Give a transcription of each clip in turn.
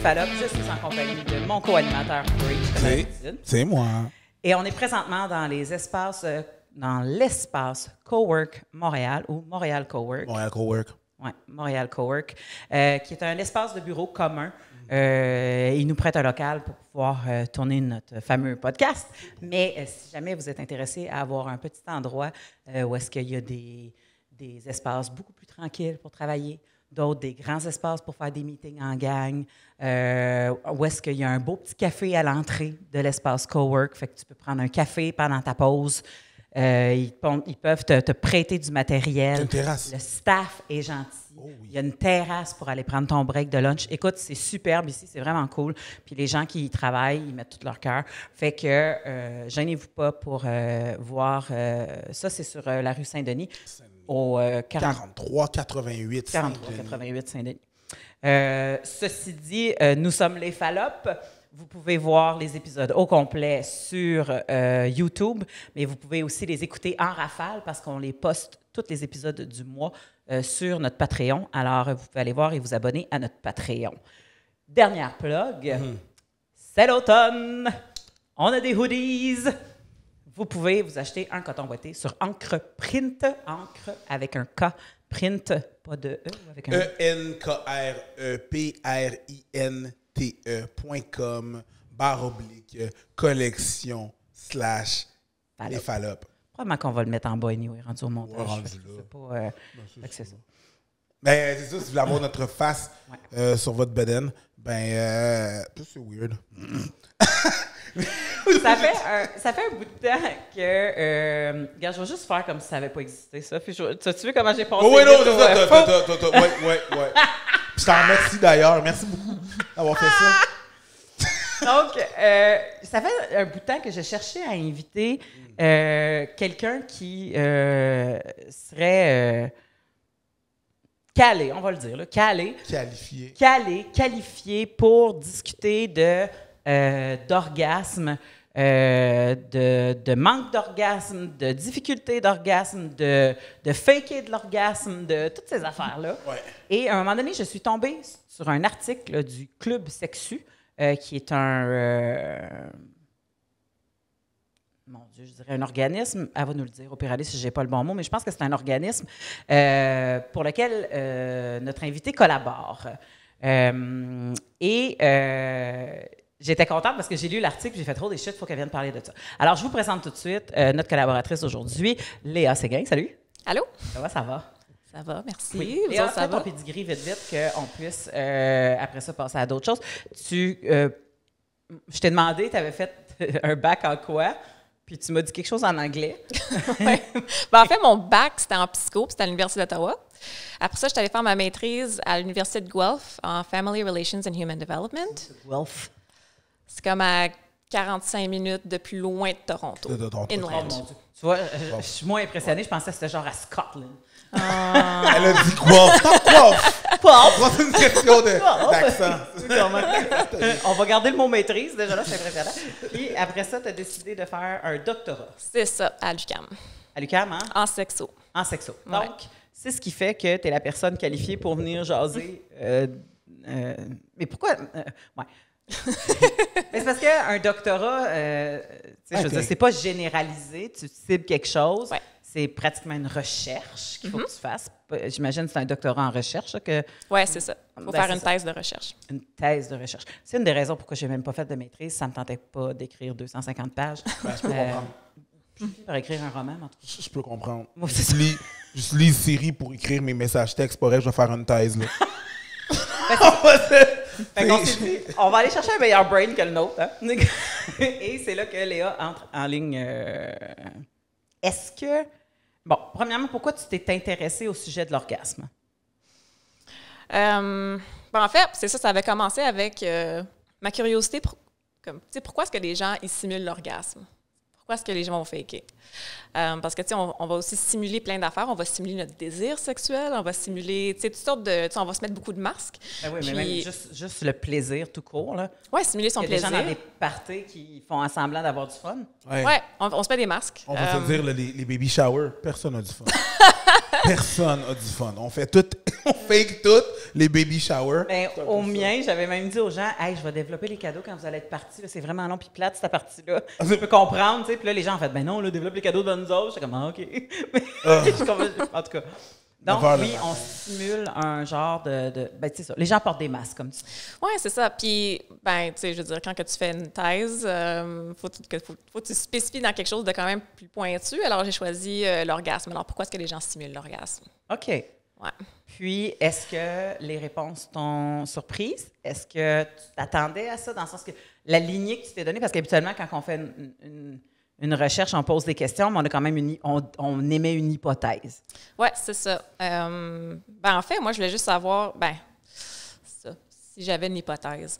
Fallope. Je suis en compagnie de mon co-animateur Preach, comme d'habitude. C'est moi. Et on est présentement dans l'espace Cowork Montréal ou Montréal Cowork. Montréal Cowork. Oui, Montréal Cowork, qui est un espace de bureau commun. Il nous prête un local pour pouvoir tourner notre fameux podcast. Mais si jamais vous êtes intéressé à avoir un petit endroit où est-ce qu'il y a des espaces beaucoup plus tranquilles pour travailler, d'autres des grands espaces pour faire des meetings en gang, où est-ce qu'il y a un beau petit café à l'entrée de l'espace Cowork, fait que tu peux prendre un café pendant ta pause. Ils peuvent te prêter du matériel. Une terrasse. Le staff est gentil. Oh oui. Il y a une terrasse pour aller prendre ton break de lunch. Écoute, c'est superbe ici, c'est vraiment cool. Puis les gens qui y travaillent, ils mettent tout leur cœur. Fait que gênez-vous pas pour voir. Ça, c'est sur la rue Saint-Denis, au 4388 4388 Saint-Denis. Ceci dit, nous sommes les Fallope. Vous pouvez voir les épisodes au complet sur YouTube, mais vous pouvez aussi les écouter en rafale parce qu'on les poste tous les épisodes du mois sur notre Patreon. Alors, vous pouvez aller voir et vous abonner à notre Patreon. Dernière plug, c'est l'automne. On a des hoodies. Vous pouvez vous acheter un coton boîté sur Encre Print, Encre avec un K, Print, pas de E, avec un ENKREPRINTE.com/collection/ les Fallope. Probablement qu'on va le mettre en bas anyway, rendu au montage. Ouais, rendu Fait que là. c'est pas, fait que c'est ça. Ben, c'est ça, si vous voulez avoir notre face sur votre bedaine, ben, c'est weird. Ça fait un bout de temps que... regarde, je vais juste faire comme si ça n'avait pas existé, ça. Puis tu vu comment j'ai passé? Oui, non, c'est ça. Ouais. Je t'en remercie d'ailleurs. Merci beaucoup d'avoir fait ça. Donc, ça fait un bout de temps que je cherchais à inviter quelqu'un qui serait calé, on va le dire, là, qualifié pour discuter d'orgasme, de manque d'orgasme, de difficulté d'orgasme, de faker de l'orgasme, de toutes ces affaires-là. Ouais. Et à un moment donné, je suis tombée sur un article là, du Club Sexu, qui est mon Dieu, je dirais un organisme, elle va nous le dire au pire aller si je n'ai pas le bon mot, mais je pense que c'est un organisme pour lequel notre invité collabore. J'étais contente parce que j'ai lu l'article, j'ai fait trop des shit, il faut qu'elle vienne parler de ça. Alors, je vous présente tout de suite notre collaboratrice aujourd'hui, Léa Séguin. Salut. Allô? Ça va? Ça va, merci. Oui. Vous Léa, autres, ça fais va? ton pedigree vite, qu'on puisse, après ça, passer à d'autres choses. Je t'ai demandé, tu avais fait un bac en quoi? Puis tu m'as dit quelque chose en anglais. Ouais. Ben, en fait, mon bac, c'était en psycho, puis c'était à l'Université d'Ottawa. Après ça, je suis allée faire ma maîtrise à l'Université de Guelph en Family Relations and Human Development. Guelph. C'est comme à 45 minutes de plus loin de Toronto. Inland. Tu vois, je suis moins impressionnée. Je pensais que c'était genre à Scotland. Elle a dit quoi? Quoi? C'est une question d'accent. On va garder le mot maîtrise. Déjà là, c'est impressionnant. Puis après ça, tu as décidé de faire un doctorat. C'est ça, à l'UQAM. À l'UQAM, hein? En sexo. En sexo. Ouais. Donc, c'est ce qui fait que tu es la personne qualifiée pour venir jaser. Mais pourquoi? Ouais. Mais c'est parce qu'un doctorat, je veux dire, c'est pas généralisé. Tu cibles quelque chose. Ouais. C'est pratiquement une recherche qu'il faut que tu fasses. J'imagine que c'est un doctorat en recherche. Oui, c'est ça. Il faut faire une thèse de recherche. Une thèse de recherche. C'est une des raisons pourquoi je n'ai même pas fait de maîtrise. Ça ne me tentait pas d'écrire 250 pages. Ben, je peux comprendre. Je finis par écrire un roman, en tout cas. Je peux comprendre. Moi, c'est ça. Je lis Siri pour écrire mes messages textes. Pour elle, je vais faire une thèse. Là. Fait qu'on s'est dit, on va aller chercher un meilleur brain que le nôtre. Hein? Et c'est là que Léa entre en ligne. Est-ce que... Bon, premièrement, pourquoi tu t'es intéressée au sujet de l'orgasme? En fait, c'est ça, ça avait commencé avec ma curiosité. Pourquoi est-ce que les gens ils simulent l'orgasme? Pourquoi est-ce que les gens vont faker? Parce que, on va aussi simuler plein d'affaires. On va simuler notre désir sexuel. On va simuler, toutes sortes de... on va se mettre beaucoup de masques. Ben oui, puis, mais même juste le plaisir tout court, là. Oui, simuler son Il y a plaisir. des gens dans des parties qui font semblant d'avoir du fun. Oui, on se met des masques. On va te dire, les baby showers, personne n'a du fun. Personne a du fun. On fait tout, on fake tout, les baby showers. Ben, au mien, j'avais même dit aux gens, hey, je vais développer les cadeaux quand vous allez être partis. C'est vraiment long puis plate, cette partie-là. Je peux comprendre, tu sais. Puis là, les gens, en fait, ben non, là, développe les cadeaux devant nous autres. J'étais comme, ah, OK. En tout cas. Donc, oui, on stimule un genre de ben, c'est ça. Les gens portent des masques, comme tu dis. Oui, c'est ça. Puis, ben, tu sais, je veux dire, quand que tu fais une thèse, faut que tu spécifies dans quelque chose de quand même plus pointu. Alors, j'ai choisi l'orgasme. Alors, pourquoi est-ce que les gens stimulent l'orgasme? OK. Ouais. Puis, est-ce que les réponses t'ont surprise? Est-ce que tu t'attendais à ça, dans le sens que la lignée que tu t'es donnée, parce qu'habituellement, quand on fait une recherche, on pose des questions, mais on a quand même on émet une hypothèse. Oui, c'est ça. Ben, en fait, moi, je voulais juste savoir, ça, si j'avais une hypothèse.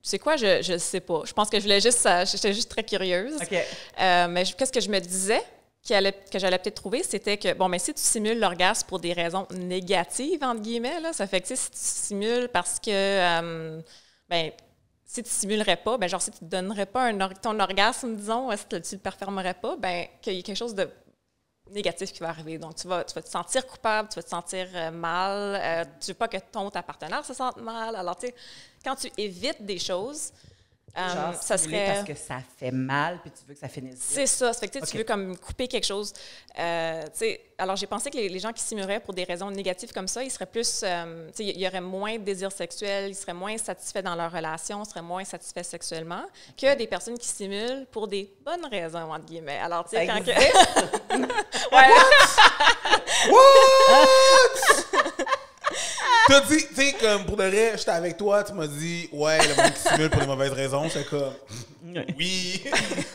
Tu sais quoi, je ne sais pas. Je pense que j'étais juste très curieuse. OK. Mais qu'est-ce que je me disais que j'allais peut-être trouver, c'était que, bon, mais si tu simules l'orgasme pour des raisons négatives, entre guillemets, là, ça fait que, si tu simules parce que, si tu simulerais pas, ben genre si tu te donnerais pas ton orgasme, disons, si tu le performerais pas, ben qu'il y ait quelque chose de négatif qui va arriver. Donc, tu vas te sentir coupable, tu vas te sentir mal, tu veux pas que ta partenaire se sente mal. Alors, tu sais, quand tu évites des choses, genre, ça serait... parce que ça fait mal, puis tu veux que ça finisse vite. C'est ça. Ça fait que tu Okay. veux comme couper quelque chose. Alors, j'ai pensé que les gens qui simuleraient pour des raisons négatives comme ça, ils seraient plus... il y aurait moins de désir sexuel, ils seraient moins satisfaits dans leur relation, ils seraient moins satisfaits sexuellement que des personnes qui simulent pour des bonnes raisons, entre guillemets. Alors, tu sais, quand... Ouais. What? T'as dit, tu sais, comme pour de vrai, j'étais avec toi, tu m'as dit, ouais, le monde qui simule pour des mauvaises raisons. J'étais comme, oui,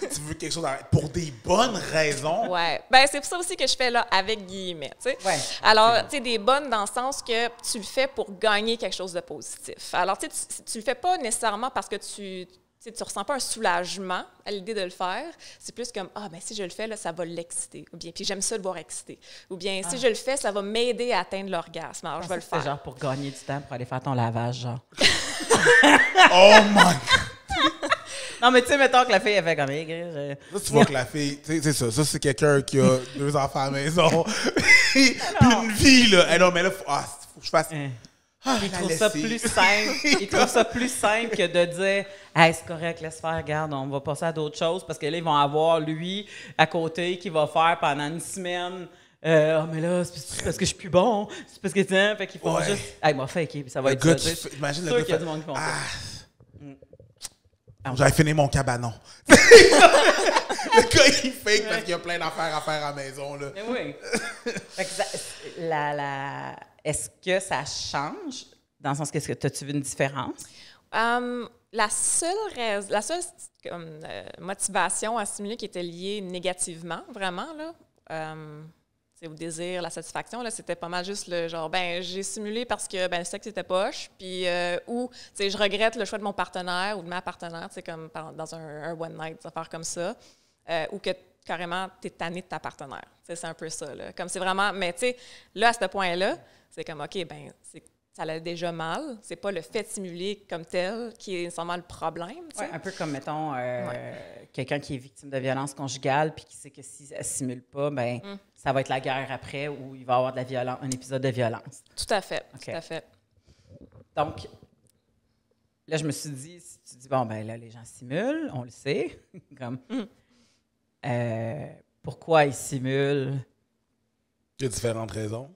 tu veux quelque chose pour des bonnes raisons. Ouais. Ben, c'est pour ça aussi que je fais là avec guillemets, tu sais. Ouais. Alors, tu sais, des bonnes dans le sens que tu le fais pour gagner quelque chose de positif. Alors, tu sais, tu le fais pas nécessairement parce que tu ressens pas un soulagement à l'idée de le faire. C'est plus comme, ben si je le fais, là, ça va l'exciter. Ou bien, puis j'aime ça le voir excité. Ou bien, si je le fais, ça va m'aider à atteindre l'orgasme. Alors, je vais le faire. C'est genre pour gagner du temps, pour aller faire ton lavage, genre. Oh my God! Non, mais tu sais, mettons que la fille, elle fait comme... Là, tu vois que la fille, tu sais, c'est ça. Ça, c'est quelqu'un qui a 2 enfants à la maison. Puis une vie, là. Eh non, mais là, faut que je fasse... Il trouve ça plus simple. Il trouve ça plus simple que de dire hey, c'est correct, laisse faire, regarde, on va passer à d'autres choses parce que là, ils vont avoir lui à côté qui va faire pendant une semaine. Mais là, c'est parce que je suis plus bon. C'est parce que tiens, fait qu'ils font juste. Hey, m'a fait, OK, ça va être ça. Imagine sûr le qu'il y a gars. du monde qui font ça. J'avais fini mon cabanon. Le gars, il fake parce qu'il y a plein d'affaires à faire à la maison, là. Mais oui. Fait que est-ce que ça change? Dans le sens que, as-tu vu une différence? La seule motivation à stimuler qui était liée négativement, vraiment, là, au désir, la satisfaction, là, c'était pas mal juste le genre, j'ai simulé parce que le sexe était poche, puis ou, je regrette le choix de mon partenaire ou de ma partenaire, comme dans un one night, des affaires comme ça, ou que carrément, t'es tanné de ta partenaire. C'est un peu ça, là. Comme c'est vraiment, mais tu sais, là, à ce point-là, c'est comme, OK, ça allait déjà mal. C'est pas le fait de simuler comme tel qui est nécessairement le problème. Ouais, un peu comme, mettons, quelqu'un qui est victime de violence conjugale puis qui sait que si elle ne simule pas, ça va être la guerre après où il va y avoir un épisode de violence. Tout à fait, okay. Tout à fait. Donc, là, je me suis dit, si tu dis, bon, là, les gens simulent, on le sait. Comme, pourquoi ils simulent? Il y a différentes raisons.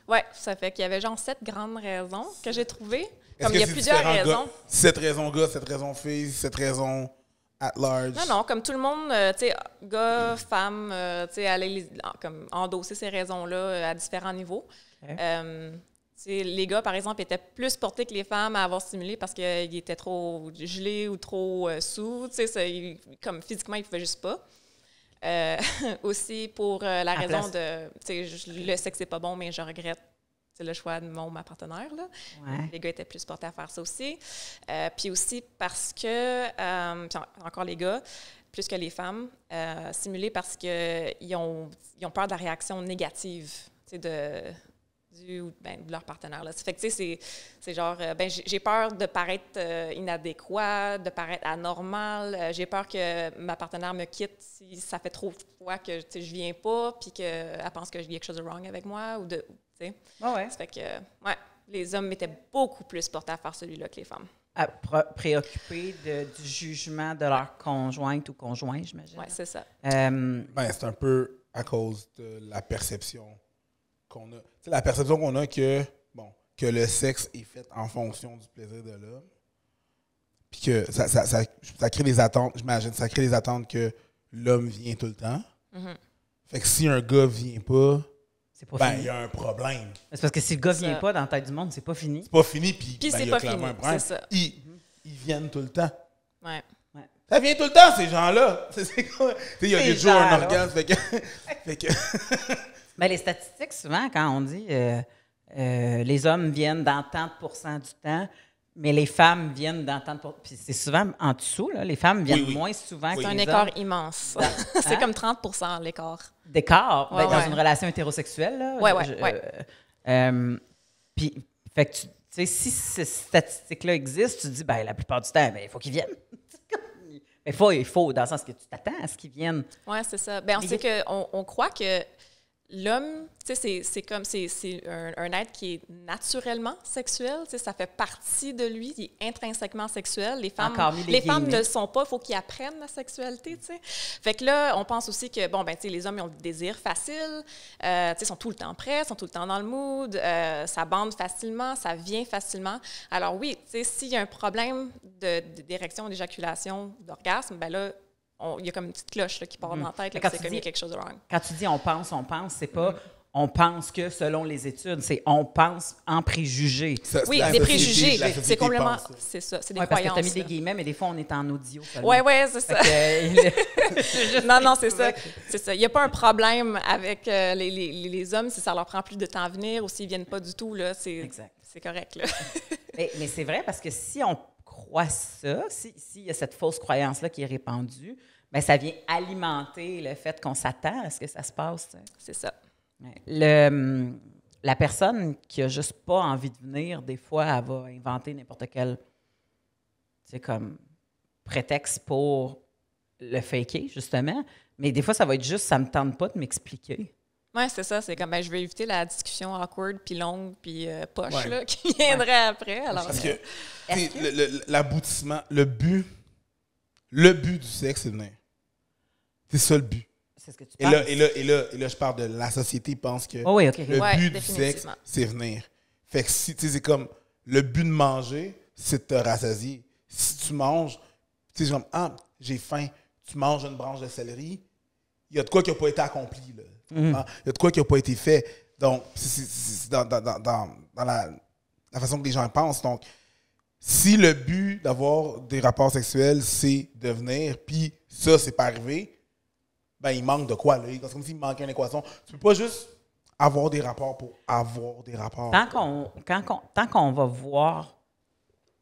Oui, ça fait qu'il y avait genre 7 grandes raisons que j'ai trouvées. Comme il y a plusieurs raisons. 7 raisons gars, 7 raisons filles, 7 raisons at large. Non, comme tout le monde, tu sais, gars, femmes, tu sais, aller comme endosser ces raisons-là à différents niveaux. Okay. Les gars, par exemple, étaient plus portés que les femmes à avoir stimulé parce qu'ils étaient trop gelés ou trop sous. Tu sais, comme physiquement, ils ne pouvaient juste pas. Aussi pour la raison de, tu sais, le sexe c'est pas bon, mais je regrette le choix de ma partenaire. Là. Ouais. Les gars étaient plus portés à faire ça aussi. Puis aussi parce que, encore les gars, plus que les femmes, simulés parce qu'ils ont peur de la réaction négative, tu sais, de leur partenaire. Là. Ça fait que, tu sais, c'est genre, j'ai peur de paraître inadéquat, de paraître anormal. J'ai peur que ma partenaire me quitte si ça fait trop de fois que, tu sais, je viens pas, puis qu'elle pense qu'il y a quelque chose de wrong avec moi, ou de, tu sais. Ouais. Ça fait que, les hommes étaient beaucoup plus portés à faire celui-là que les femmes. Préoccupés du jugement de leur conjointe ou conjoint, j'imagine. Oui, c'est ça. C'est un peu à cause de la perception qu'on a. C'est la perception qu'on a que le sexe est fait en fonction du plaisir de l'homme. Puis que ça crée des attentes, j'imagine, ça crée des attentes que l'homme vient tout le temps. Mm-hmm. Fait que si un gars vient pas, fini. Il y a un problème. C'est parce que si le gars vient pas dans la tête du monde, c'est pas fini. C'est pas fini, puis c'est il y a pas clairement fini, un problème. c'est ça. Ils viennent tout le temps. Ouais. Ça vient tout le temps, ces gens-là. Il y a toujours un orgasme. Fait que Mais les statistiques, souvent, quand on dit les hommes viennent dans tant de pourcents du temps, mais les femmes viennent dans tant de pourcents. Puis c'est souvent en dessous, là, les femmes viennent moins souvent que les hommes. C'est un écart immense. C'est comme 30% l'écart. D'écart? Dans une relation hétérosexuelle, là? Oui. Puis, fait que tu sais, si ces statistiques-là existent, tu te dis, la plupart du temps, il faut qu'ils viennent. Il faut, dans le sens que tu t'attends à ce qu'ils viennent. Oui, c'est ça. On sait qu'on croit que l'homme, tu sais, c'est un être qui est naturellement sexuel, tu sais, ça fait partie de lui, il est intrinsèquement sexuel. Les femmes ne le sont pas, il faut qu'ils apprennent la sexualité, tu sais. Fait que là, on pense aussi que, tu sais, les hommes, ils ont le désir facile, tu sais, sont tout le temps prêts, sont tout le temps dans le mood, ça bande facilement, ça vient facilement. Alors oui, tu sais, s'il y a un problème d'érection, d'éjaculation, d'orgasme, là, il y a comme une petite cloche là, qui part dans la tête, là, c'est comme il y a quelque chose de wrong. Quand tu dis on pense, c'est pas on pense que selon les études, c'est on pense en préjugés. Oui, des préjugés. C'est complètement. C'est ça, c'est des croyances. Parce que tu as mis des guillemets, mais des fois, on est en audio. Oui, c'est ça. Non, c'est ça. C'est ça. Il n'y a pas un problème avec les hommes si ça leur prend plus de temps à venir ou s'ils ne viennent pas du tout. Là, c'est correct. Là. mais c'est vrai parce que si on croit ça, s'il y a cette fausse croyance-là qui est répandue, ça vient alimenter le fait qu'on s'attend à ce que ça se passe. T'sais. C'est ça. La personne qui a juste pas envie de venir, des fois, elle va inventer n'importe quel comme prétexte pour le faker, justement. Mais des fois, ça va être juste, ça me tente pas de m'expliquer. Oui, c'est ça. C'est comme, je vais éviter la discussion awkward, puis longue, puis poche, là, qui viendrait après. Alors, parce que l'aboutissement, le but du sexe, c'est venir. C'est ça le but. C'est ce que tu penses. Et là, je parle de la société pense que le but du sexe, c'est venir. Fait que si, tu sais, c'est comme, le but de manger, c'est de te rassasier. Si tu manges, tu sais, genre, j'ai faim, tu manges une branche de céleri, il y a de quoi qui n'a pas été accompli, là. Il y a de quoi qui n'a pas été fait. Donc, c'est dans la façon que les gens pensent. Donc, si le but d'avoir des rapports sexuels, c'est de venir, puis ça, c'est pas arrivé, il manque de quoi, là? C'est comme s'il manquait une équation. Tu peux pas juste avoir des rapports pour avoir des rapports. Tant qu'on va voir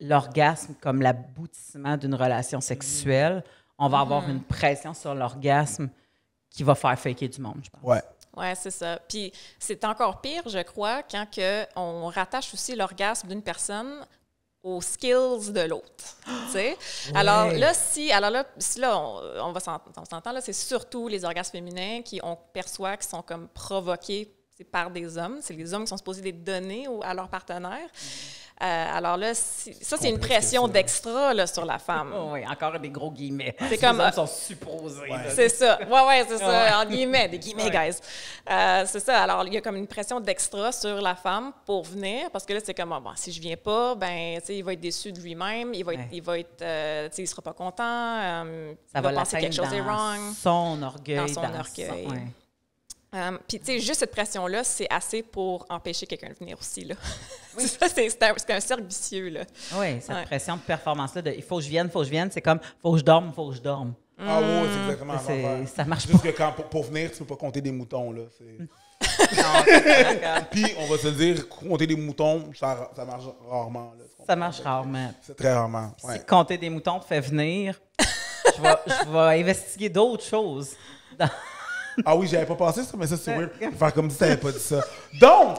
l'orgasme comme l'aboutissement d'une relation sexuelle, on va avoir une pression sur l'orgasme qui va faire faker du monde, je pense. Oui, c'est ça. Puis c'est encore pire, je crois, quand on rattache aussi l'orgasme d'une personne aux skills de l'autre. Ouais. Alors là, on s'entend, là, c'est surtout les orgasmes féminins on perçoit qui sont comme provoqués par des hommes. C'est les hommes qui sont supposés les donner à leur partenaire. Alors là, c'est une pression d'extra là, sur la femme. Oui, encore des gros guillemets. C'est comme, les hommes sont supposés. C'est ça. Oui, c'est ça. En guillemets, des guillemets, guys. C'est ça. Alors, il y a comme une pression d'extra sur la femme pour venir, parce que là, c'est comme, si je viens pas, il va être déçu de lui-même, il sera pas content, ça va penser que quelque chose est wrong. Son orgueil. Dans son orgueil. Puis, tu sais, juste cette pression-là, c'est assez pour empêcher quelqu'un de venir aussi, là. Oui. c'est un cercle vicieux, là. Oui, cette pression de performance-là, il faut que je vienne, c'est comme, faut que je dorme. Ah oui, c'est exactement ça. Ça marche juste pas. Juste que pour venir, tu peux pas compter des moutons, là. Puis, on va se le dire, compter des moutons, ça marche rarement, là. Ça marche rarement. C'est très rarement, Si compter des moutons te fait venir, je vais investiguer d'autres choses Ah oui, j'avais pas pensé ça, mais ça, c'est weird. Faire comme si t'avais pas dit ça. Donc,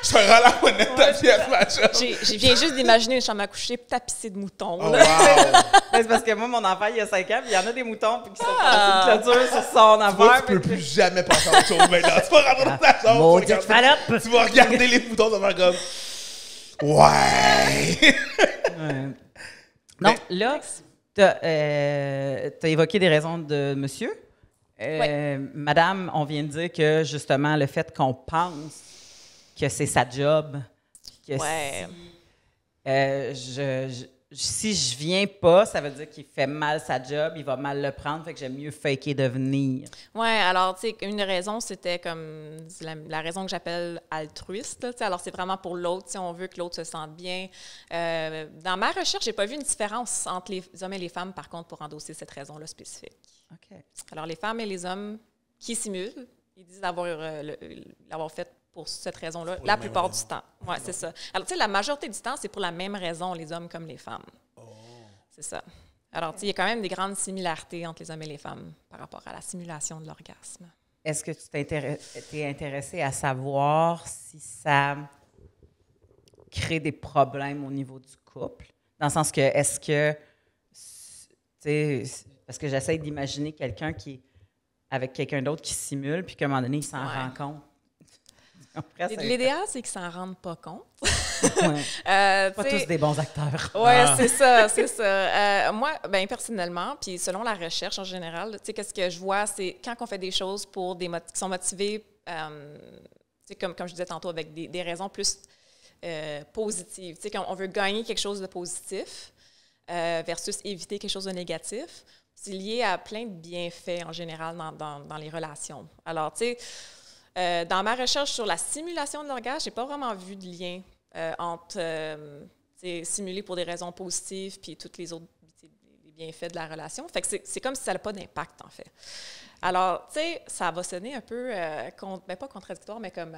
je te rends la monnaie ta pièce, ma chum. Je viens juste d'imaginer une chambre à coucher tapissée de moutons. Oh, Là. wow! C'est parce que moi, mon enfant, il y a 5 ans, puis il y en a des moutons puis qui sont passés de clôture sur son Tu vois, affaire. tu peux plus jamais penser à autre chose maintenant. Tu vas rentrer dans ta chambre, Maudite Falope! tu vas regarder les moutons, ça va faire comme... Ouais! Donc, là, tu as évoqué des raisons de monsieur. Madame, on vient de dire que, justement, le fait qu'on pense que c'est sa job, que si je viens pas, ça veut dire qu'il fait mal sa job, il va mal le prendre, fait que j'aime mieux faker de venir. Oui, alors, tu sais, une raison, c'était comme la raison que j'appelle altruiste. Là, alors, c'est vraiment pour l'autre, si on veut que l'autre se sente bien. Dans ma recherche, j'ai pas vu une différence entre les hommes et les femmes, par contre, pour endosser cette raison-là spécifique. OK. Alors, les femmes et les hommes qui simulent, ils disent l'avoir fait pour cette raison-là, la plupart du temps. Oui, c'est ça. Alors, tu sais, la majorité du temps, c'est pour la même raison, les hommes comme les femmes. Oh. C'est ça. Alors, tu sais, il y a quand même des grandes similarités entre les hommes et les femmes par rapport à la simulation de l'orgasme. Est-ce que tu t'es intéressé à savoir si ça crée des problèmes au niveau du couple? Dans le sens que, parce que j'essaie d'imaginer quelqu'un qui est avec quelqu'un d'autre qui simule, puis qu'à un moment donné, il s'en rend compte. L'idéal, c'est qu'ils s'en rendent pas compte. Pas tous des bons acteurs. Oui, c'est ça. Moi, ben, personnellement, puis selon la recherche en général, tu sais, qu'est-ce que je vois, c'est quand on fait des choses pour qui sont motivées, comme je disais tantôt, avec des raisons plus positives. Tu sais, quand on veut gagner quelque chose de positif versus éviter quelque chose de négatif, c'est lié à plein de bienfaits en général dans les relations. Alors, tu sais, dans ma recherche sur la simulation de l'orgasme, je n'ai pas vraiment vu de lien entre simuler pour des raisons positives puis tous les autres les bienfaits de la relation. Fait que c'est comme si ça n'a pas d'impact, en fait. Alors, tu sais, ça va sonner un peu, pas contradictoire, mais comme...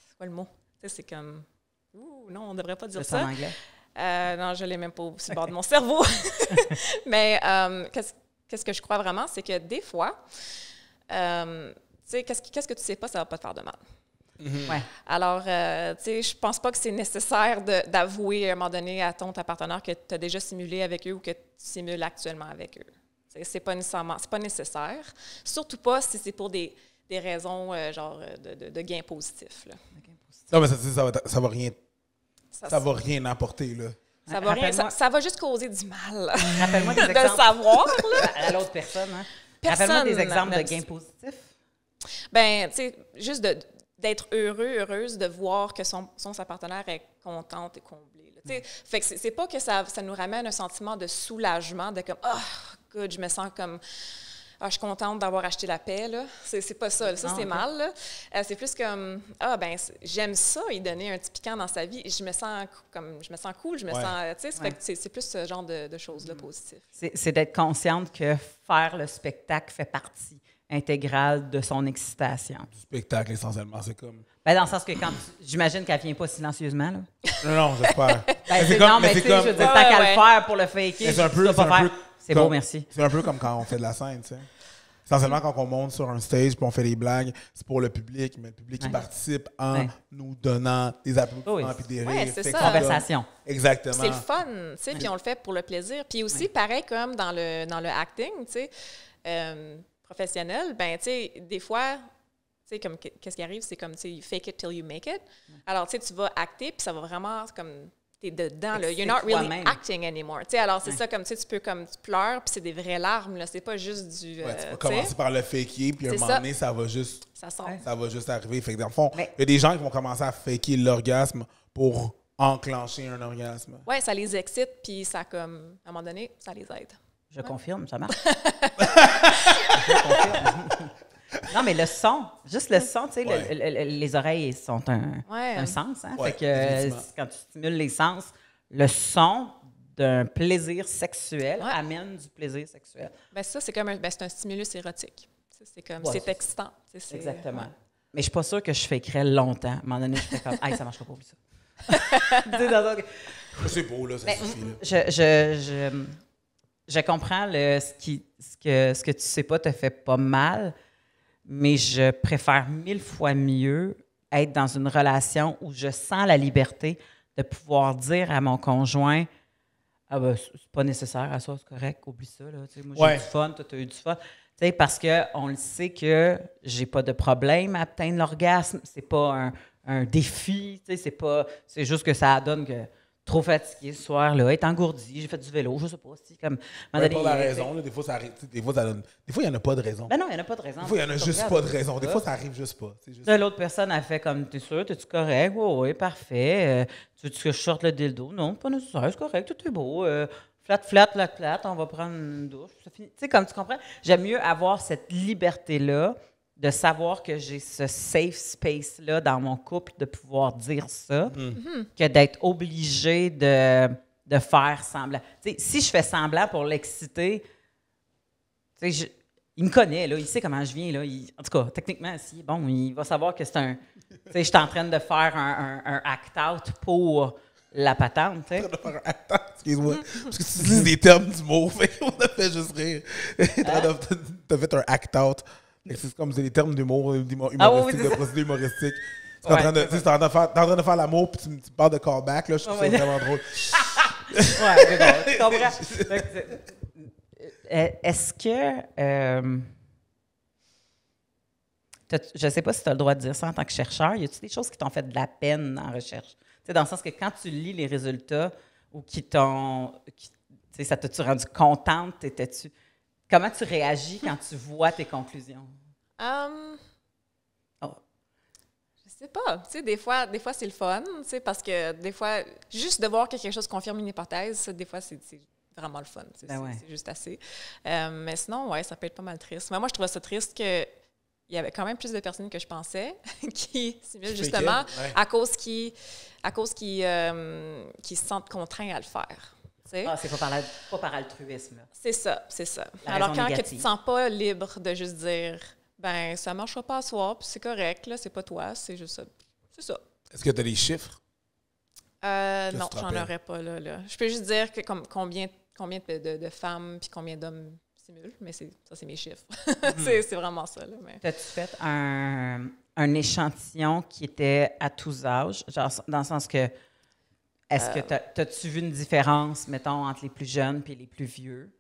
c'est quoi le mot? Tu sais, c'est comme... Ouh, non, on ne devrait pas dire ça. En anglais? Non, je ne l'ai même pas sur le bord de mon cerveau. Mais qu'est-ce que je crois vraiment, c'est que des fois... tu sais, qu'est-ce que tu sais pas, ça va pas te faire de mal. Mm-hmm. Ouais. Alors, tu sais, je pense pas que c'est nécessaire d'avouer à un moment donné à ta partenaire que tu as déjà simulé avec eux ou que tu simules actuellement avec eux. C'est pas nécessaire. Surtout pas si c'est pour des raisons genre de gains positifs. Là. Non, mais ça va rien. Ça va rien apporter, là. Ça va juste causer du mal. Rappelle-moi des exemples. De le savoir, là. À l'autre personne, hein. Rappelle-moi des exemples de gains positifs. Ben, tu sais, juste d'être heureuse de voir que sa partenaire est contente et comblée. Là, fait que c'est pas que ça nous ramène un sentiment de soulagement, de comme « Ah, good, je me sens comme... je suis contente d'avoir acheté la paix. » là. C'est pas ça. Ça, c'est mal. Là. C'est plus comme « Ah, ben j'aime ça, il donnait un petit piquant dans sa vie. Je me sens cool, je me sens... » Tu sais, c'est plus ce genre de choses-là positives. C'est d'être consciente que faire le spectacle fait partie intégrale de son excitation. Du spectacle, essentiellement, c'est comme... Ben, dans le sens que j'imagine qu'elle vient pas silencieusement, là. Non, j'espère. Mais tu sais, je veux dire, tant qu'à le faire pour le faker, c'est beau, merci. C'est un peu comme quand on fait de la scène, tu sais. Essentiellement, quand on monte sur un stage puis on fait des blagues, c'est pour le public, mais le public qui participe en nous donnant des applaudissements puis des rires. C'est ça. Conversation. Exactement. C'est le fun, tu sais, puis on le fait pour le plaisir. Puis aussi, pareil comme dans le acting, tu sais, professionnel, ben tu sais, des fois, tu sais, comme qu'est-ce qui arrive, c'est comme, tu sais, you fake it till you make it. Alors, tu sais, tu vas acter, puis ça va vraiment comme, t'es dedans, là. You're not really acting anymore. Tu sais, alors, c'est ça, comme, tu sais, tu pleures, puis c'est des vraies larmes, là. C'est pas juste du... tu vas commencer par le faker, puis à un moment donné, ça va juste... Ça va juste arriver. Fait que dans le fond, il y a des gens qui vont commencer à faker l'orgasme pour enclencher un orgasme. Oui, ça les excite, puis ça, comme, à un moment donné, ça les aide. Je confirme, ça marche. Je confirme. Non, mais le son, juste le son, tu sais, les oreilles sont un sens. Hein? Fait que quand tu stimules les sens, le son d'un plaisir sexuel amène du plaisir sexuel. Ben ça, c'est comme c'est un stimulus érotique. C'est comme, c'est excitant. Exactement. Ouais. Mais je suis pas sûre que je fakerais longtemps. À un moment donné, je fais comme, ça marchera pas, oublie ça. C'est beau, là, ça suffit. Là. je comprends ce que tu sais pas te fait pas mal, mais je préfère 1000 fois mieux être dans une relation où je sens la liberté de pouvoir dire à mon conjoint « Ah ben, c'est pas nécessaire à ça, c'est correct, oublie ça. Là. Moi, j'ai eu du fun, toi, t'as eu du fun. » Parce qu'on le sait que j'ai pas de problème à atteindre l'orgasme. C'est pas un défi. C'est juste que ça donne que trop fatigué ce soir-là, être engourdi, j'ai fait du vélo, je sais pas. Comme, pas la raison. Là, des fois, ça arrive. Des fois, il n'y en a pas de raison. Ben non, il n'y en a pas de raison. Des fois, il n'y en a juste pas de raison. Des fois, ça arrive juste pas. L'autre personne a fait comme, t'es sûr, t'es-tu correct? Oui, parfait. Tu veux que je sorte le dildo? Non, pas nécessaire, c'est correct, tout est beau. Flat, on va prendre une douche. Ça finit. Tu sais, comme tu comprends, j'aime mieux avoir cette liberté-là de savoir que j'ai ce safe space-là dans mon couple de pouvoir dire ça que d'être obligé de faire semblant. Tu sais, si je fais semblant pour l'exciter, tu sais, il me connaît, là, il sait comment je viens. Là, en tout cas, techniquement, il va savoir que c'est un... Tu sais, je suis en train de faire un act-out pour la patente. Tu sais. En train de faire un act-out, excuse-moi. Parce que tu utilises des termes d'humour, on a fait juste rire. T'as fait un act-out. C'est comme des termes d'humour, humoristique, de procédé humoristique. Tu es en train de faire l'amour, puis tu me parles de callback, là, je trouve ça vraiment drôle. C'est bon, tu comprends. Est-ce que... je ne sais pas si tu as le droit de dire ça en tant que chercheur. Y a-t-il des choses qui t'ont fait de la peine en recherche? T'sais, dans le sens que quand tu lis les résultats ou ça t'a-tu rendu contente? Comment tu réagis quand tu vois tes conclusions? Je sais pas. Tu sais, des fois c'est le fun, tu sais, parce que des fois, juste de voir que quelque chose confirme une hypothèse, des fois, c'est vraiment le fun. C'est juste assez. Mais sinon, ouais, ça peut être pas mal triste. Mais moi, je trouvais ça triste qu'il y avait quand même plus de personnes que je pensais qui simulent justement à cause qu'ils se sentent contraints à le faire. C'est pas par altruisme. Là. C'est ça. Alors, quand que tu te sens pas libre de juste dire ben ça marchera pas à soir, puis c'est correct, là, c'est pas toi, c'est juste ça. C'est ça. Est-ce que tu as des chiffres? Non, j'en aurais pas là. Je peux juste dire que combien de femmes puis combien d'hommes simulent, mais ça, c'est mes chiffres. C'est vraiment ça. Là, mais... T'as-tu fait un échantillon qui était à tous âges? Genre, dans le sens que est-ce que t'as-tu vu une différence, mettons, entre les plus jeunes et les plus vieux?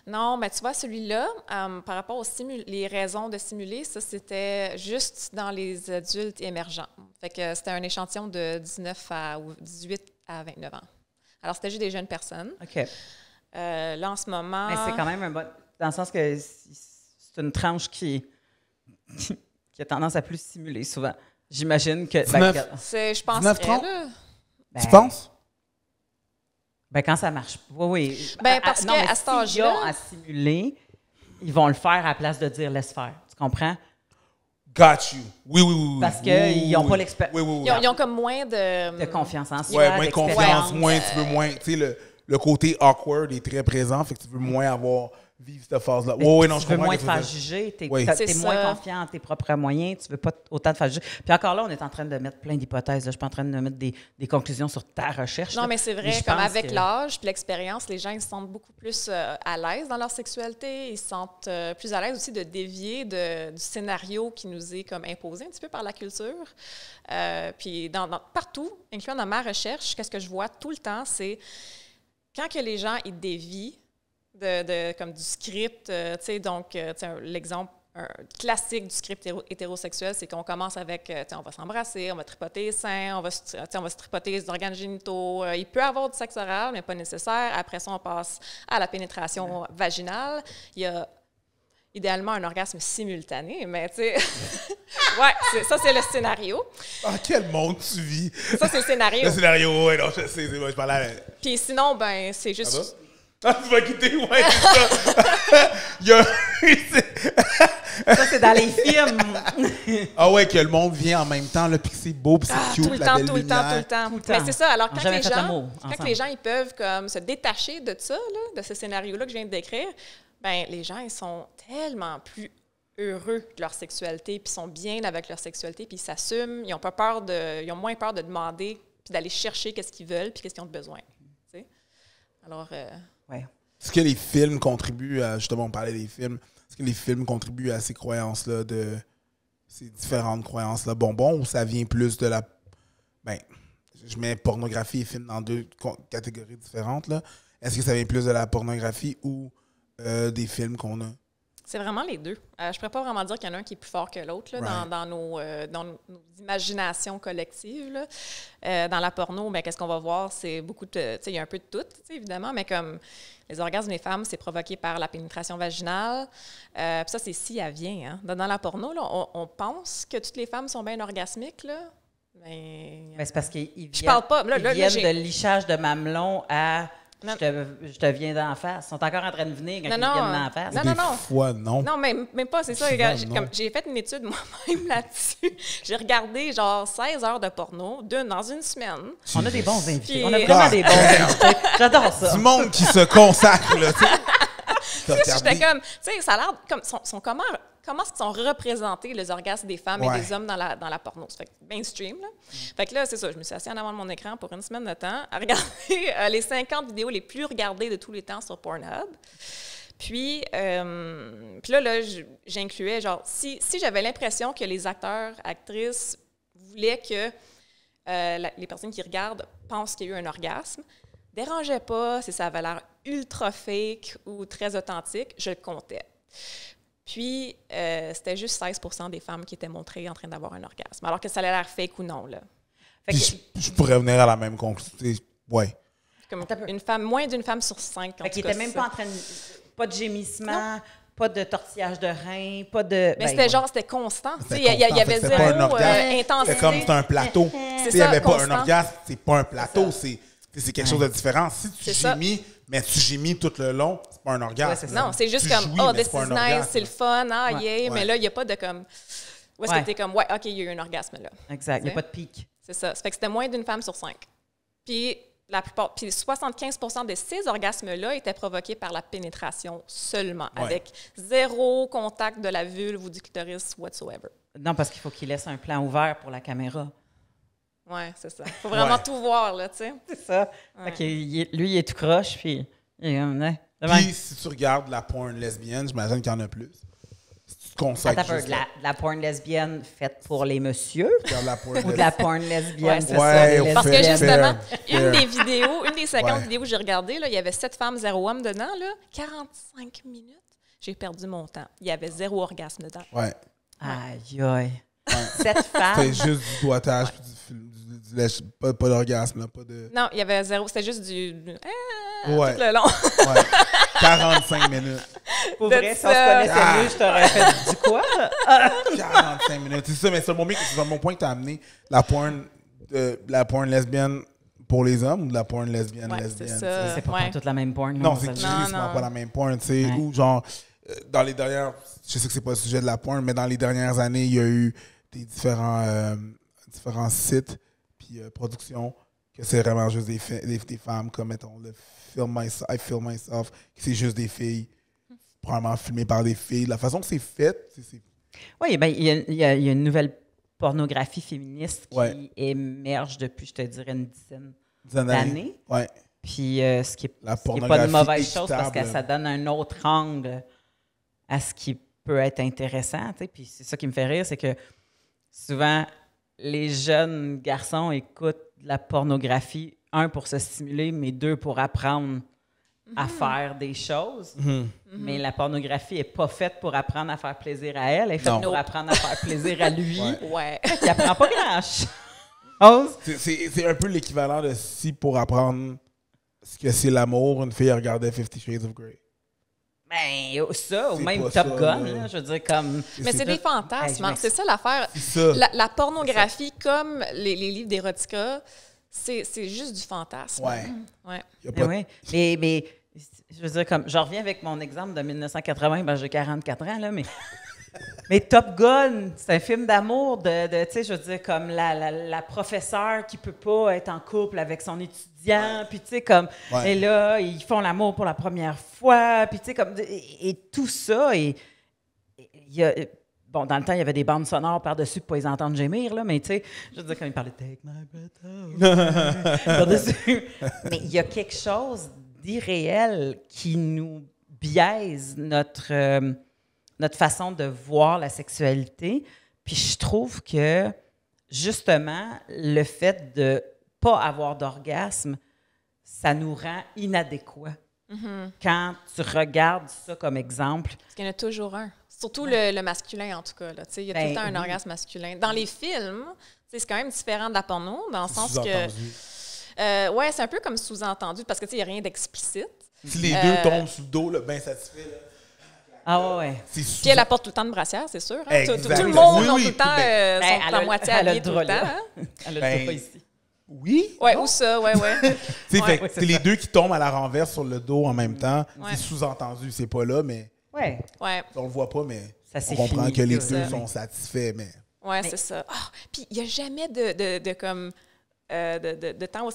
Non, mais tu vois, celui-là, par rapport aux les raisons de simuler, ça, c'était juste dans les adultes émergents. Fait que c'était un échantillon de 18 à 29 ans. Alors, c'était juste des jeunes personnes. OK. Là, en ce moment... Mais c'est quand même un bon... Dans le sens que c'est une tranche qui a tendance à plus simuler souvent. J'imagine que... je penserais, là... Tu penses? Ben quand ça marche. Oui. Parce qu'à cet âge-là... à simuler, ils vont le faire à la place de dire « laisse faire ». Tu comprends? Got you. Oui. Parce qu'ils n'ont pas l'expérience. Oui. Ils ont comme moins de confiance en soi. Oui, moins de confiance, tu veux moins... Tu sais, le côté awkward est très présent, fait que tu veux moins vivre cette phase-là. Oui, non, je comprends. Tu veux moins te faire juger, tu es moins confiant en tes propres moyens, tu veux pas autant te faire juger. Puis encore là, on est en train de mettre plein d'hypothèses. Je ne suis pas en train de mettre des conclusions sur ta recherche. Non, mais c'est vrai, comme avec l'âge puis l'expérience, les gens ils se sentent beaucoup plus à l'aise dans leur sexualité. Ils se sentent plus à l'aise aussi de dévier du scénario qui nous est comme imposé un petit peu par la culture. Puis partout, incluant dans ma recherche, qu'est-ce que je vois tout le temps, c'est quand que les gens ils dévient comme du script, tu sais, donc, l'exemple classique du script hétérosexuel, c'est qu'on commence avec, on va s'embrasser, on va tripoter les seins, on va se tripoter les organes génitaux. Il peut y avoir du sexe oral, mais pas nécessaire. Après ça, on passe à la pénétration vaginale. Il y a idéalement un orgasme simultané, mais tu sais, ouais, ça, c'est le scénario. Ah, quel monde tu vis! Ça, c'est le scénario. Le scénario, oui, non, je sais, c'est moi, je parlais à... Puis sinon, ben, c'est juste... Ah, tu vas quitter, ouais, c'est ça. Ça, c'est dans les films. Ah ouais, que le monde vient en même temps, là, puis que c'est beau, puis c'est cute, tout le temps. Mais c'est ça, alors quand les gens ils peuvent comme se détacher de ça, là, de ce scénario-là que je viens de décrire, ben les gens, ils sont tellement plus heureux de leur sexualité, puis sont bien avec leur sexualité, puis ils s'assument, ils ont moins peur de demander, puis d'aller chercher qu'est-ce qu'ils veulent, puis qu'est-ce qu'ils ont besoin. Tu sais? Alors... Ouais. Est-ce que les films contribuent à... Justement, on parlait des films. Est-ce que les films contribuent à ces croyances-là, ces différentes croyances-là bonbons, ou ça vient plus de la... Ben, je mets pornographie et film dans deux catégories différentes, là. Est-ce que ça vient plus de la pornographie ou des films qu'on a? C'est vraiment les deux. Je ne pourrais pas vraiment dire qu'il y en a un qui est plus fort que l'autre là, dans nos imaginations collectives. Là. Dans la porno, ben, qu'est-ce qu'on va voir? C'est beaucoup de... Il y a un peu de tout, évidemment, mais comme les orgasmes des femmes, c'est provoqué par la pénétration vaginale. Puis ça, c'est si elle vient. Hein. Dans la porno, là, on pense que toutes les femmes sont bien orgasmiques, là. Mais c'est parce qu'ils viennent, je parle pas. Là, ils viennent de lichage de mamelon à... Je te viens d'en face. Ils sont encore en train de venir quand ils viennent d'en face. Non. Des fois, non. Non, même pas, c'est ça. J'ai fait une étude moi-même là-dessus. J'ai regardé genre 16 heures de porno, dans une semaine. On a des bons invités. Puis... On a vraiment des bons invités. J'adore ça. Du monde qui se consacre, là, tu sais. J'étais comme, tu sais, ça a l'air comme, comment sont représentés les orgasmes des femmes et des hommes dans la porno. Ça fait que mainstream, là. Fait que là, c'est ça, je me suis assise en avant de mon écran pour une semaine de temps à regarder les 50 vidéos les plus regardées de tous les temps sur Pornhub. Puis là, j'incluais, genre, si j'avais l'impression que les acteurs, actrices voulaient que les personnes qui regardent pensent qu'il y a eu un orgasme, dérangeait pas si ça avait l'air ultra fake ou très authentique, je le comptais. Puis, c'était juste 16 % des femmes qui étaient montrées en train d'avoir un orgasme, alors que ça allait l'air fake ou non, là. Fait que, je pourrais venir à la même conclusion. Ouais. Comme moins d'une femme sur 5. Fait qu'ils n'étaient même pas en train de... Pas de gémissement, pas de tortillage de rein, pas de... Mais c'était constant. Il y avait zéro intensité. C'est comme c'est un plateau. Il n'y avait pas un orgasme, c'est pas un plateau, c'est quelque chose de différent. Si tu gémis, mais tu gémis tout le long, c'est pas un orgasme. Ouais, non, c'est juste comme, this is nice, c'est le fun, mais là, il n'y a pas de comme... Où est-ce que tu es comme, OK, il y a eu un orgasme là. Exact, il n'y a pas de pic. C'est ça. Ça fait que c'était moins d'une femme sur 5. Puis 75 % de ces orgasmes-là étaient provoqués par la pénétration seulement, avec zéro contact de la vulve ou du clitoris whatsoever. Non, parce qu'il faut qu'il laisse un plan ouvert pour la caméra. Oui, c'est ça. Il faut vraiment tout voir, là, tu sais. C'est ça. Ouais. Lui, il est tout croche, puis... Puis, si tu regardes la porn lesbienne, j'imagine qu'il y en a plus. Si tu te consacres juste la porn lesbienne faite pour les messieurs ou de la porn lesbienne, c'est ça. Parce que justement, une des 50 vidéos que j'ai regardées, là, il y avait 7 femmes, 0 hommes dedans, là, 45 minutes. J'ai perdu mon temps. Il y avait 0 orgasme dedans. Ouais. Aïe, aïe. 7 femmes. C'était juste du doigtage, pas d'orgasme, là, pas de... Non, il y avait 0. C'était juste du... tout le long. 45 minutes. Pour vrai, si on se connaissait mieux, je t'aurais fait du quoi? 45 minutes. C'est ça, mais c'est mon point que tu as amené. La porn lesbienne pour les hommes ou de la porn lesbienne lesbienne? C'est pas toute la même porn. Non, c'est justement pas la même porn. Tu sais, ou genre, dans les dernières... Je sais que c'est pas le sujet de la porn, mais dans les dernières années, il y a eu des différents sites puis productions que c'est vraiment juste des femmes comme, mettons, le I Film Myself, que c'est juste des filles, probablement filmées par des filles. La façon que c'est fait, Oui, bien, il y a une nouvelle pornographie féministe qui émerge depuis, je te dirais, une dizaine d'années. Ouais. Puis, ce qui n'est pas une mauvaise chose parce que ça donne un autre angle à ce qui peut être intéressant. Tu sais. Puis c'est ça qui me fait rire, c'est que souvent, les jeunes garçons écoutent de la pornographie, 1, pour se stimuler, mais 2, pour apprendre à faire des choses. Mais la pornographie n'est pas faite pour apprendre à faire plaisir à elle, elle est faite pour apprendre à faire plaisir à lui. Il n'apprend pas grand-chose. C'est un peu l'équivalent de si pour apprendre ce que c'est l'amour, une fille regardait 50 Shades of Grey. Ben, ça, ou même Top Gun, là, je veux dire, comme... Mais c'est des fantasmes, c'est ça l'affaire. La pornographie, comme les livres d'érotica, c'est juste du fantasme. Oui. Mais je veux dire, comme, je reviens avec mon exemple de 1980, ben j'ai 44 ans, là, mais Top Gun, c'est un film d'amour tu sais, je veux dire, comme la professeure qui peut pas être en couple avec son étudiant, puis tu sais, comme, et là, ils font l'amour pour la première fois, puis tu sais, comme, et tout ça, et il y a... Bon, dans le temps, il y avait des bandes sonores par-dessus pour pas les entendre gémir, là, mais tu sais, je veux dire, quand ils parlaient « Take my breath away », par-dessus. Mais il y a quelque chose d'irréel qui nous biaise notre façon de voir la sexualité. Puis je trouve que, justement, le fait de pas avoir d'orgasme, ça nous rend inadéquats. Quand tu regardes ça comme exemple. Parce qu'il y en a toujours un. Surtout le masculin, en tout cas. Là. Il y a tout le temps un orgasme masculin. Dans les films, c'est quand même différent de la porno, dans le sens que... oui, c'est un peu comme sous-entendu, parce que il n'y a rien d'explicite. Si les deux tombent sur le dos, là, bien satisfait. Là. Ah ouais. Puis elle apporte tout le temps de brassière, c'est sûr. Hein? Tout le monde oui, tout le temps sont à moitié habillés tout le temps. Hein? Elle a le droit ici. Oui? Oui, ou ça, oui. C'est les deux qui tombent à la renverse sur le dos en même temps. C'est sous-entendu, c'est pas là, mais... Ouais. On le voit pas, mais ça, on comprend que les deux sont satisfaits, mais... Oui, c'est ça. Oh, puis il n'y a jamais de temps où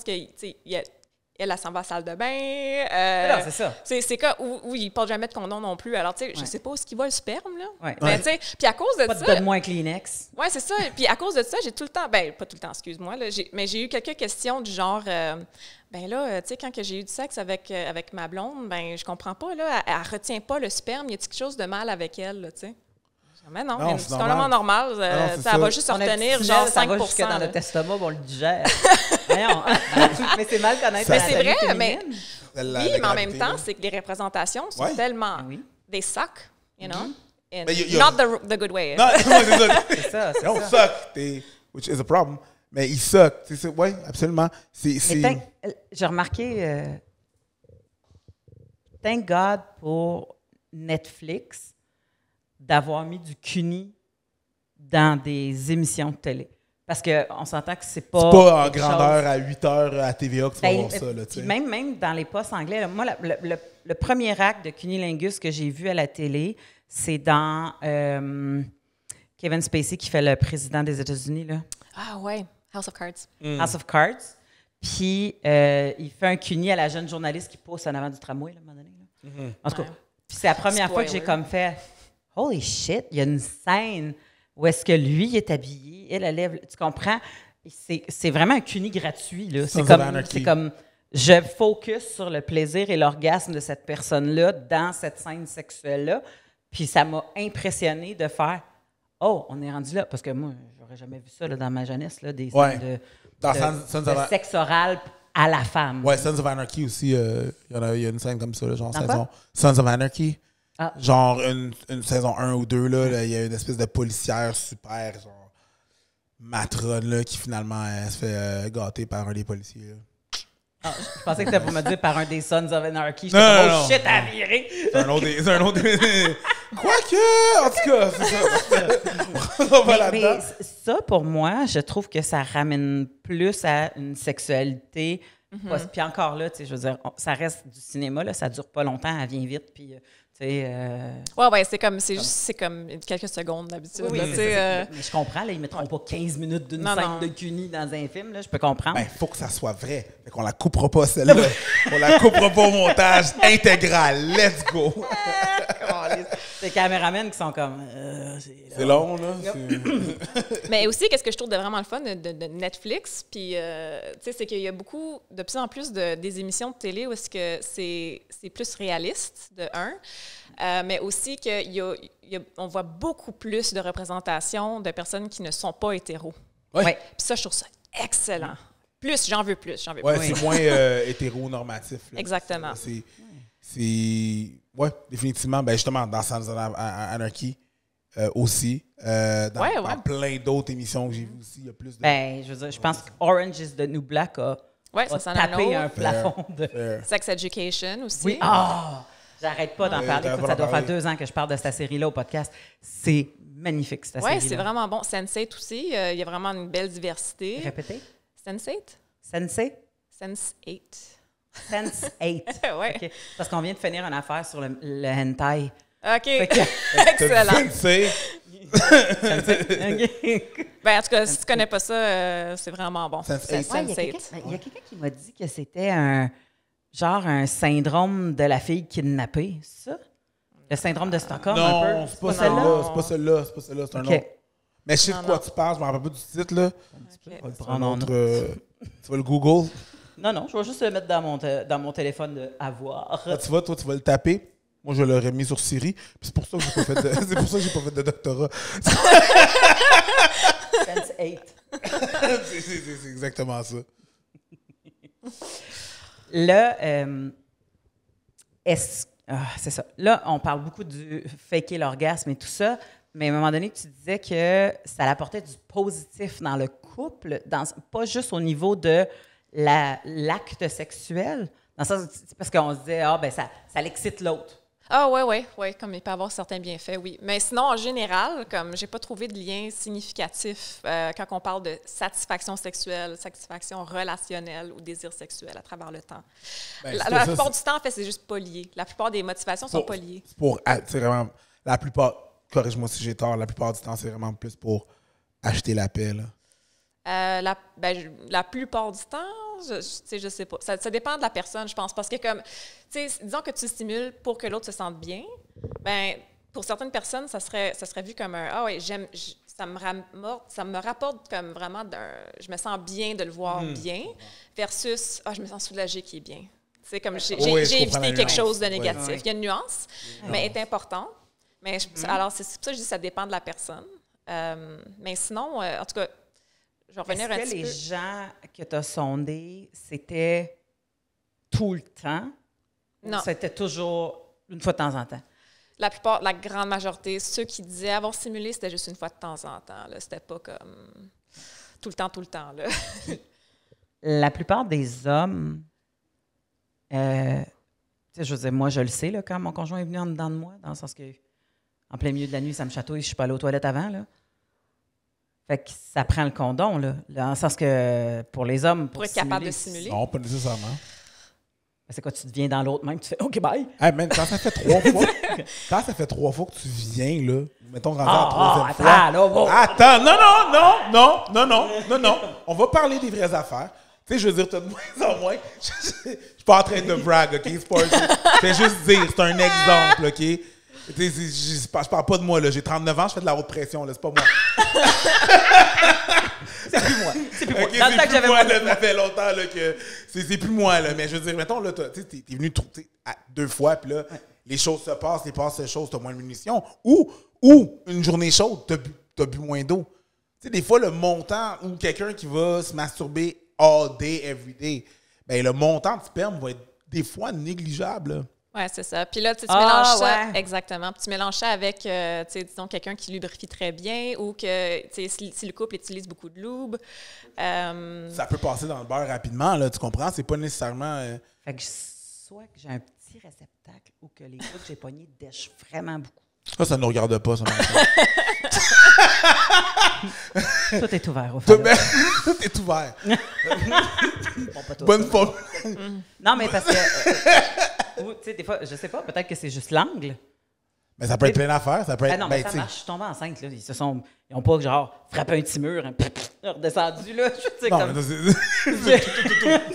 elle s'en va à la salle de bain. Non, c'est ça. C'est comme où il ne porte jamais de condom non plus. Alors, tu sais, je sais pas où est-ce qu'il va le sperme, là. Ouais. Mais, tu sais, puis à cause de ça... Donne-moi un Kleenex. Oui, c'est ça. Puis à cause de ça, j'ai tout le temps... Ben, pas tout le temps, excuse-moi, là, mais j'ai eu quelques questions du genre... ben là, tu sais, quand j'ai eu du sexe avec ma blonde, ben je comprends pas, là, elle retient pas le sperme. Y a-t-il quelque chose de mal avec elle, là, tu sais? Mais non, c'est complètement normal. Ça va juste retenir genre 5%. Ça va jusque dans le testomac, on le digère. Voyons. Mais c'est mal connaître mais la c'est vrai, féminine. Oui, mais en même temps, c'est que les représentations sont tellement... They suck, you know? And not the good way. Non, c'est ça. They don't suck, which is a problem. Mais ils suck. Oui, absolument. J'ai remarqué... thank God pour Netflix d'avoir mis du CUNY dans des émissions de télé. Parce qu'on s'entend que c'est pas... C'est pas en grandeur à 8 heures à TVA que tu vas voir ça. Là, même dans les postes anglais, là, moi, le premier acte de Cunnilingus que j'ai vu à la télé, c'est dans Kevin Spacey qui fait le président des États-Unis. Là. Ah ouais, House of Cards. House of Cards. Puis il fait un CUNY à la jeune journaliste qui pousse en avant du tramway, là, à un moment donné. Là. En tout cas, puis c'est la première fois que j'ai comme fait... Holy shit, il y a une scène où est-ce que lui il est habillé, elle lève, tu comprends? C'est vraiment un CUNY gratuit. Là. C'est comme, je focus sur le plaisir et l'orgasme de cette personne-là dans cette scène sexuelle-là. Puis ça m'a impressionné de faire, oh, on est rendu là. Parce que moi, j'aurais jamais vu ça là, dans ma jeunesse, là, des scènes de sexe oral à la femme. Ouais, Sons of Anarchy aussi, il y a une scène comme ça, là, genre saison. Sons of Anarchy. Ah. Genre une saison 1 ou 2, là, il y a une espèce de policière super, genre matrone, là, qui finalement se fait gâter par un des policiers. Là. Ah, je pensais que c'était pour me dire par un des Sons of Anarchy. J'étais comme, oh shit, à virer! C'est un autre Quoique! En tout cas, c'est ça. On va là-dedans. Mais ça, pour moi, je trouve que ça ramène plus à une sexualité. Puis encore là, tu sais, je veux dire, ça reste du cinéma, là, ça dure pas longtemps, elle vient vite, puis... Ouais, c'est comme quelques secondes d'habitude. Oui, mais je comprends, là, ils ne mettront pas 15 minutes d'une scène de CUNY dans un film, là, je peux comprendre. Il faut que ça soit vrai. Fait qu'on la coupera pas, celle-là. On la coupera pas au montage intégral. Let's go! C'est les caméramans qui sont comme... c'est long, là. Mais aussi, qu'est-ce que je trouve de vraiment le fun de Netflix, puis, tu sais, c'est qu'il y a beaucoup, de plus en plus, des émissions de télé où est-ce que c'est plus réaliste, de un, mais aussi qu'on voit beaucoup plus de représentations de personnes qui ne sont pas hétéros. Ouais. Puis ça, je trouve ça excellent. Plus, j'en veux plus. Ouais, c'est moins hétéronormatif. Là. Exactement. Oui, définitivement. Ben justement, dans Sons of Anarchy aussi. Dans plein d'autres émissions que j'ai vues aussi, il y a plus de... Ben, je veux dire, je pense que Orange is the New Black a tapé un plafond de... Sex Education aussi. Oui. J'arrête pas d'en parler. Écoute, ça doit faire 2 ans que je parle de cette série-là au podcast. C'est magnifique, cette série-là. Oui, c'est vraiment bon. Sense8 aussi, il y a vraiment une belle diversité. Répétez. Sense8? Sense8? Sense8. Sense8. Oui. Okay. Parce qu'on vient de finir une affaire sur le hentai. OK. Excellent. Sensei. Ben, en tout cas, si tu connais pas ça, c'est vraiment bon. Sense8. Il y a quelqu'un qui m'a dit que c'était un syndrome de la fille kidnappée, c'est ça? Le syndrome de Stockholm, un peu? Non, c'est pas celle-là. C'est un autre. Mais je sais de quoi tu parles, je me rappelle pas du titre, là. Okay. Tu vas le Google. Non, je vais juste le mettre dans mon téléphone de avoir. Là, tu vas le taper. Moi, je l'aurais mis sur Siri. Puis c'est pour ça que j'ai pas fait de doctorat. Sense 8. C'est exactement ça. Là, c'est ça. Là, on parle beaucoup du faker l'orgasme et tout ça, mais à un moment donné, tu disais que ça apportait du positif dans le couple, pas juste au niveau de l'acte sexuel, dans le sens, parce qu'on se disait, ça l'excite l'autre. Ah oui, comme il peut avoir certains bienfaits, oui. Mais sinon, en général, comme j'ai pas trouvé de lien significatif quand on parle de satisfaction sexuelle, satisfaction relationnelle ou désir sexuel à travers le temps. La plupart du temps, en fait, c'est juste pas lié. La plupart des motivations sont pas liées. C'est vraiment... La plupart... Corrige-moi si j'ai tort. La plupart du temps, c'est vraiment plus pour acheter la paix, là. La plupart du temps, je sais pas. Ça dépend de la personne, je pense. Parce que, comme, disons que tu stimules pour que l'autre se sente bien, pour certaines personnes, ça serait vu comme un « Ah oui, ça me rapporte comme vraiment je me sens bien de le voir bien » versus « Ah, je me sens soulagée qu'il est bien ». C'est comme j'ai évité quelque chose de négatif. Il y a une nuance, mais elle est importante. Mais alors, c'est pour ça que je dis que ça dépend de la personne. Mais sinon, en tout cas, je vais revenir un petit peu. Est-ce que les gens que tu as sondés, c'était tout le temps? Non. C'était toujours une fois de temps en temps? La grande majorité, ceux qui disaient avoir simulé, c'était juste une fois de temps en temps. Là. C'était pas comme tout le temps. Là. La plupart des hommes, je veux dire, moi, je le sais, là, quand mon conjoint est venu en dedans de moi, dans le sens que en plein milieu de la nuit, ça me chatouille, je suis pas allée aux toilettes avant, là. Fait que ça prend le condom, là. Dans le sens que pour les hommes... Pour être capable de simuler? Non, pas nécessairement. C'est quoi, tu deviens dans l'autre même, tu fais « OK, bye! » Hey, man, quand ça fait 3 fois que tu viens, là, mettons rendu à la 3e fois... Non. On va parler des vraies affaires. Tu sais, je veux dire, t'as de moins en moins... Je suis pas en train de brag, OK? C'est pas je fais juste dire, c'est un exemple, OK? Je parle pas de moi, là. J'ai 39 ans, je fais de la haute pression, là. C'est pas moi. C'est plus moi. Okay, dans le temps que j'avais moi, ça fait longtemps là, que c'est plus moi. Là. Mais je veux dire, mettons, là, t'es venu 2 fois, puis là, les choses se passent, les passes se choses, t'as moins de munitions. Ou une journée chaude, t'as bu moins d'eau. Tu sais, des fois, le montant ou quelqu'un qui va se masturber all day, every day, ben, le montant de sperme va être des fois négligeable. Là. Oui, c'est ça. Puis là, tu mélanges ça, ouais. exactement. Puis tu mélanges ça avec, disons, quelqu'un qui lubrifie très bien ou que, si le couple utilise beaucoup de lube. Ça peut passer dans le beurre rapidement, là, tu comprends? C'est pas nécessairement... Fait que soit que j'ai un petit réceptacle ou que les gars que j'ai pognés dèchent vraiment beaucoup. Ça ne nous regarde pas, ça. Tout est ouvert au fond. Tout est ouvert. Bon, pas tout. Bonne fois. Non, mais parce que... tu sais, des fois, je sais pas, peut-être que c'est juste l'angle. Mais ça peut être plein d'affaires. Ça peut être... non, mais ça marche. Je suis tombée enceinte, là. Ils ont pas, genre, frappé un petit mur, redescendu, là. Je sais, non, comme... mais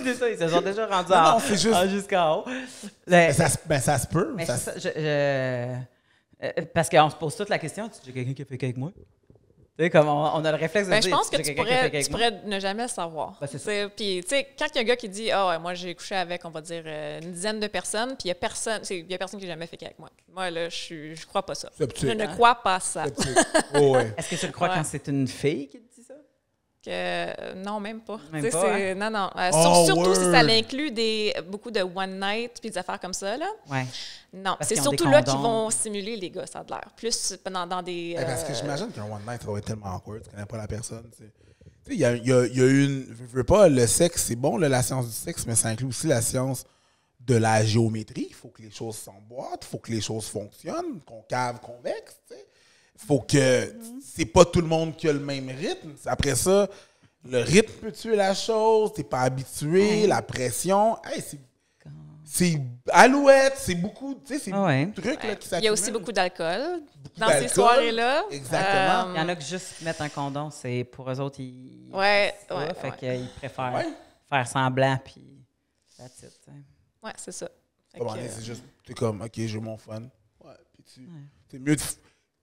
c'est ça, ils se sont déjà rendus c'est juste... jusqu'en haut. Mais ça se peut. Mais ça, parce qu'on se pose toute la question, j'ai quelqu'un qui a fait avec moi? Tu sais, comme on a le réflexe de dire, je pense que tu pourrais ne jamais le savoir. Ben, c'est ça. Puis, tu sais, quand il y a un gars qui dit « Ah, ouais, moi, j'ai couché avec, on va dire, une dizaine de personnes, puis il y a personne qui n'a jamais fait avec moi. » Moi, là, je crois pas ça. Je ne crois pas ça. Oh, ouais. Est-ce que tu le crois quand c'est une fille qui te dit ça? Non, même pas. Même pas, hein? Non. Surtout si ça inclut beaucoup de one night puis des affaires comme ça, là. Ouais. Non, parce c'est surtout là qu'ils vont simuler les gars, ça a l'air. Plus dans des... Parce que j'imagine qu'un one night, ça va être tellement awkward, tu connais pas la personne. Tu sais, il y a une... Je veux pas, le sexe, c'est bon, là, la science du sexe, mais ça inclut aussi la science de la géométrie. Il faut que les choses s'emboîtent, il faut que les choses fonctionnent, concave, convexe, tu sais. Faut que... C'est pas tout le monde qui a le même rythme. Après ça, le rythme peut tuer la chose, t'es pas habitué, la pression... Hey, c'est alouette, c'est beaucoup, tu sais, c'est beaucoup de trucs là, qui s'accumulent. Il y a aussi beaucoup d'alcool dans ces soirées-là. Exactement. Il y en a qui juste mettre un condom, c'est pour eux autres, ils... fait qu'ils préfèrent faire semblant, puis that's it. Ouais, c'est ça. C'est juste, t'es comme, OK, j'ai mon fun. Ouais, puis c'est mieux de...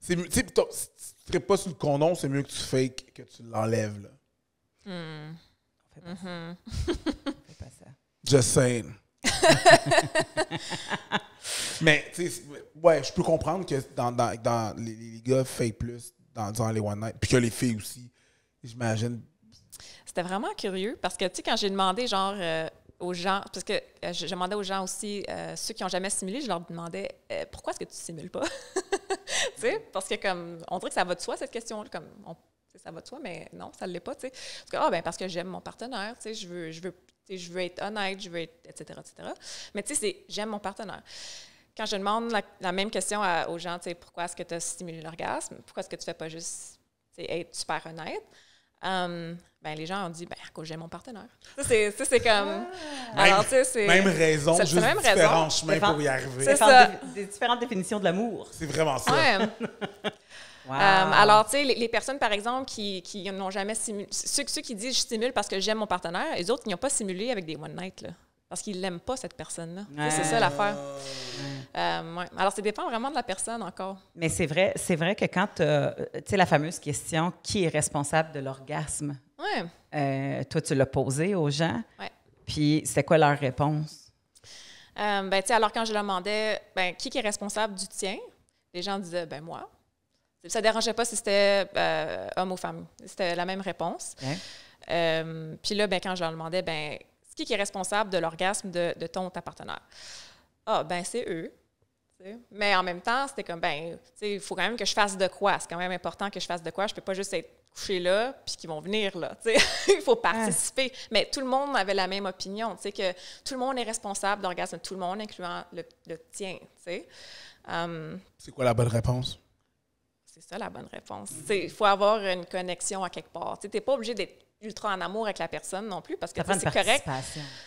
Tu sais, tu ne serais pas sur le condom, c'est mieux que tu fakes que tu l'enlèves, là. On fait pas ça. Just saying. Mais, tu sais, ouais, je peux comprendre que dans les gars fake plus dans les One Night, puis que les filles aussi, j'imagine. C'était vraiment curieux parce que, tu sais, quand j'ai demandé, genre, aux gens, parce que je demandais aux gens aussi, ceux qui n'ont jamais simulé, je leur demandais pourquoi est-ce que tu ne simules pas? Tu sais, parce que, comme, on dirait que ça va de soi, cette question-là, comme, ça va de soi, mais non, ça ne l'est pas, tu sais. Parce que j'aime mon partenaire, tu sais, je veux être honnête, je veux être, etc., etc. Mais tu sais, c'est j'aime mon partenaire. Quand je demande la même question aux gens, tu sais, pourquoi est-ce que tu as stimulé l'orgasme? Pourquoi est-ce que tu ne fais pas juste être super honnête? Les gens ont dit, à cause j'aime mon partenaire. C'est comme... Alors, tu sais, c'est... Même raison, juste différents chemins pour y arriver. C'est ça. Des différentes définitions de l'amour. C'est vraiment ça. Ouais. Wow. Alors, tu sais, les personnes, par exemple, qui n'ont jamais simulé... Ceux qui disent « je stimule parce que j'aime mon partenaire », les autres, ils n'ont pas simulé avec des one night, là. Parce qu'ils l'aiment pas, cette personne-là. Ouais. C'est ça, l'affaire. Ouais. Alors, ça dépend vraiment de la personne, encore. Mais c'est vrai que quand tu sais, la fameuse question « qui est responsable de l'orgasme? » Toi, tu l'as posée aux gens. Ouais. Puis, c'est quoi leur réponse? Tu sais, alors, quand je leur demandais qui est responsable du tien, les gens disaient « moi ». Ça ne dérangeait pas si c'était homme ou femme. C'était la même réponse. Okay. Puis là, quand je leur demandais, qui est responsable de l'orgasme de ton ou ta partenaire? C'est eux. T'sais. Mais en même temps, c'était comme, il faut quand même que je fasse de quoi. C'est quand même important que je fasse de quoi. Je ne peux pas juste être couché là puis qu'ils vont venir là. Il faut participer. Mais tout le monde avait la même opinion. Que tout le monde est responsable de l'orgasme de tout le monde, incluant le tien. C'est quoi la bonne réponse? C'est ça la bonne réponse. Il faut avoir une connexion à quelque part. Tu n'es pas obligé d'être ultra en amour avec la personne non plus, parce que c'est correct.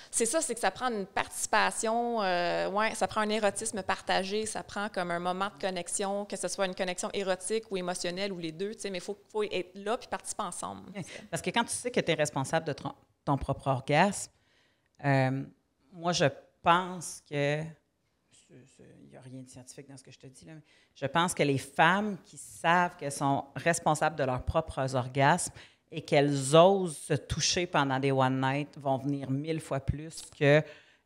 C'est ça, c'est que ça prend une participation, ça prend un érotisme partagé, ça prend comme un moment de connexion, que ce soit une connexion érotique ou émotionnelle ou les deux, mais il faut être là puis participer ensemble. Parce que quand tu sais que tu es responsable de ton propre orgasme, moi, je pense que... Il n'y a rien de scientifique dans ce que je te dis, là, mais je pense que les femmes qui savent qu'elles sont responsables de leurs propres orgasmes et qu'elles osent se toucher pendant des one night vont venir 1000 fois plus que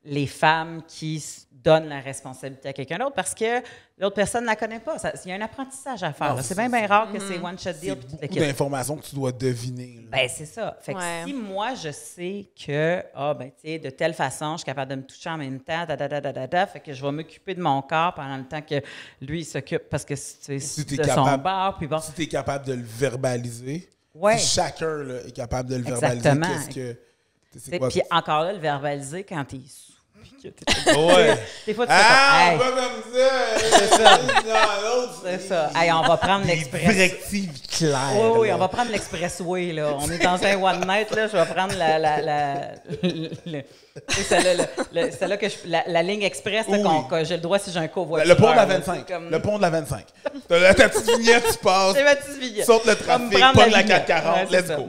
les femmes qui donnent la responsabilité à quelqu'un d'autre parce que l'autre personne ne la connaît pas. Il y a un apprentissage à faire. C'est bien rare que c'est one-shot deal. C'est beaucoup d'informations que tu dois deviner. C'est ça. Fait que si moi, je sais que de telle façon, je suis capable de me toucher en même temps, fait que je vais m'occuper de mon corps pendant le temps que lui, il s'occupe parce que c'est son bar. Puis bon. Si tu es capable de le verbaliser, si chacun là, est capable de le Exactement. verbaliser, puis encore là, le verbaliser quand tu es sous. Ouais. Des fois, tu fais pas comme ça. C'est ça. C'est ça. Hey, on va prendre l'express. Directive claire. Oui, on va prendre l'expressway, là. On est dans un one night, là. Je vais prendre celle-là que la ligne express, là, que j'ai le droit si j'ai un covoitureur. Le pont de la 25. Le pont de la 25. Ta petite vignette, tu passes. C'est ma petite vignette. Saute le trafic, pas de la 440. Let's go.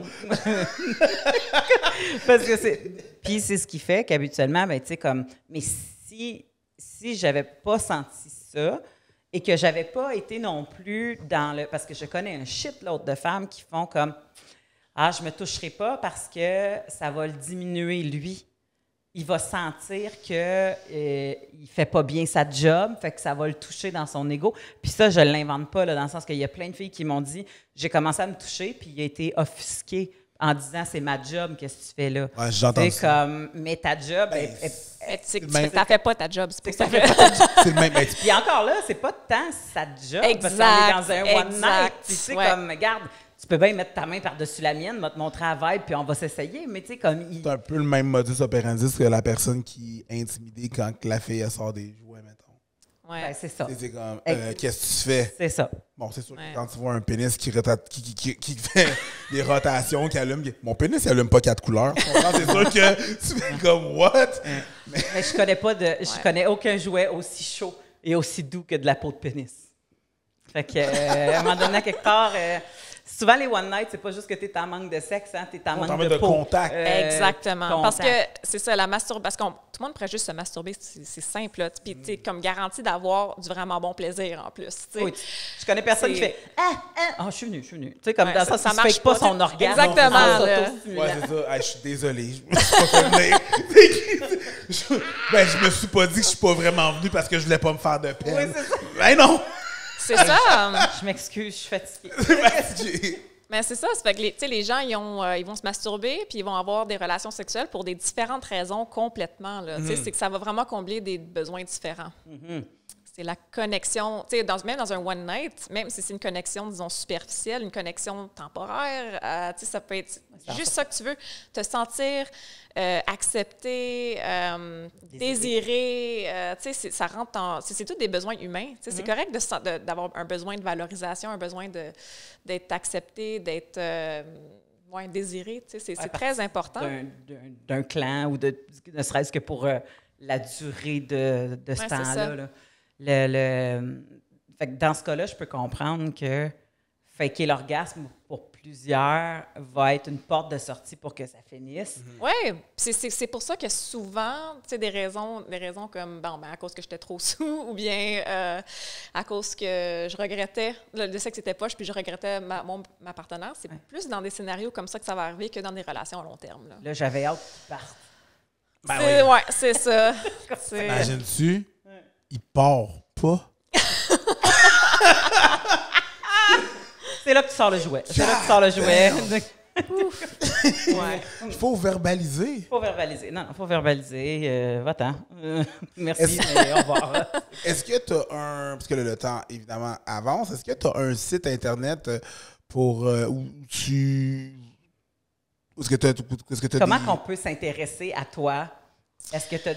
Parce que c'est... Puis c'est ce qui fait qu'habituellement, tu sais, comme... Mais si j'avais pas senti ça et que j'avais pas été non plus dans le... Parce que je connais un shitload de femmes qui font comme... je me toucherai pas parce que ça va le diminuer, lui. Il va sentir qu'il il fait pas bien sa job, fait que ça va le toucher dans son ego. Puis ça, je l'invente pas, là, dans le sens qu'il y a plein de filles qui m'ont dit « J'ai commencé à me toucher, puis il a été offusqué. » en disant c'est ma job, qu'est-ce que tu fais là? Ouais, j'entends ça. Comme, mais ta job, ça fait pas ta job. C'est ça fait pas ta job. C'est le même. Puis encore là, c'est pas tant sa job. Exact. Parce qu'on est dans un one night. Tu sais, comme, regarde, tu peux bien mettre ta main par-dessus la mienne, va te montrer à vibe, puis on va s'essayer. Mais tu sais, comme. C'est un peu le même modus operandi que la personne qui est intimidée quand la fille elle sort des jouets, mettons. Ouais. C'est ça. C'est comme, qu'est-ce que tu fais? C'est ça. Bon, c'est sûr que quand tu vois un pénis qui fait des rotations, qui allume... Mon pénis, il allume pas 4 couleurs. C'est sûr que tu fais comme, what? Mais je connais aucun jouet aussi chaud et aussi doux que de la peau de pénis. Fait que, à un moment donné, quelque part... Souvent, les one night, c'est pas juste que tu es en manque de sexe, hein, tu es en manque de peau. contact. Exactement. Contact. Parce que c'est ça, la masturbation. Parce que tout le monde pourrait juste se masturber, c'est simple. Là. Puis, tu sais, comme garantie d'avoir du vraiment bon plaisir en plus. T'sais. Oui, je connais personne qui fait je suis venue. Tu sais, comme dans ça, ça ne marche fake pas pas. son orgasme. Exactement, en là. s'autostimulant. Ouais, c'est ça. Je suis désolé. Je me suis pas fait venir. Je me suis pas dit que je suis pas vraiment venu parce que je voulais pas me faire de peine. Oui, c'est ça. Ben non! C'est ça. Je m'excuse, je suis fatiguée. Mais c'est ça, c'est fait que les gens, ils vont se masturber puis ils vont avoir des relations sexuelles pour des différentes raisons complètement. Là. C'est que ça va vraiment combler des besoins différents. C'est la connexion, même dans un one night, même si c'est une connexion, disons, superficielle, une connexion temporaire, ça peut être juste ça que tu veux, te sentir accepté, désiré, ça rentre dans... C'est tous des besoins humains. C'est correct d'avoir un besoin de valorisation, un besoin d'être accepté, d'être désiré. C'est très important. D'un clan ou ne serait-ce que pour la durée de ce temps-là. Là. Fait que dans ce cas-là, je peux comprendre que faker l'orgasme pour plusieurs va être une porte de sortie pour que ça finisse. Oui, c'est pour ça que souvent, tu sais, des raisons comme, à cause que j'étais trop sous ou bien à cause que je regrettais, le sexe était poche puis je regrettais ma partenaire. C'est plus dans des scénarios comme ça que ça va arriver que dans des relations à long terme. Là j'avais hâte qu'il parte. Oui, c'est ça. Imagines-tu? Il part pas. C'est là que tu sors le jouet. Il faut verbaliser. Il faut verbaliser. Non, il faut verbaliser. Va-t'en. Merci, mais au revoir. Est-ce que tu as parce que le temps, évidemment, avance. Est-ce que tu as un site Internet pour où tu... Comment qu'on peut s'intéresser à toi? Est-ce que tu as